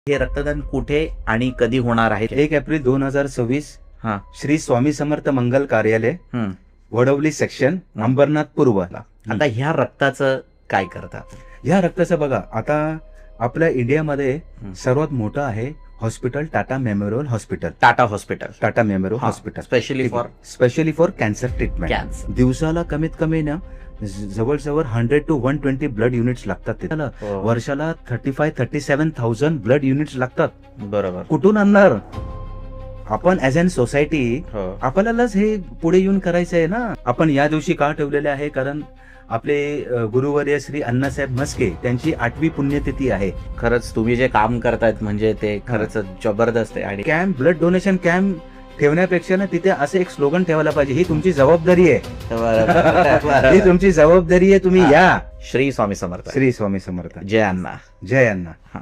हे रक्तदान कुठे आणि कधी होणार आहे? 1 एप्रिल 2026 हा. श्री स्वामी समर्थ मंगल कार्यालय, हम्म. वडवली सेक्शन, अंबरनाथ पूर्व. आता ह्या रक्ताचं काय करतात? ह्या रक्ताचं बघा, आता आपल्या इंडियामध्ये सर्वात मोठं आहे hospital Tata memorial hospital. Tata hospital. Tata memorial hospital specially for cancer treatment. Cancer. दिवसाला कमीत कमी ना जवळजवळ 100 to 120 ब्लड युनिट्स लागतात. त्याला वर्षाला 35-37,000 ब्लड युनिट्स लागतात. बरोबर. कुठून आणणार आपण ॲज अन सोसायटी? आपल्यालाच हे पुढे येऊन करायचं आहे ना. आपण या दिवशी का ठेवलेले आहे? कारण आपले गुरुवर्य श्री अण्णासाहेब म्हस्के त्यांची 8वी पुण्यतिथी आहे. खरंच तुम्ही जे काम करतायत म्हणजे ते खरंच जबरदस्त आहे. आणि कॅम्प, ब्लड डोनेशन कॅम्प ठेवण्यापेक्षा ना तिथे असं एक स्लोगन ठेवायला पाहिजे, ही तुमची जबाबदारी आहे. ही तुमची जबाबदारी आहे, तुम्ही या. श्री स्वामी समर्थ. श्री स्वामी समर्थ. जय अण्णा. जय अण्णा.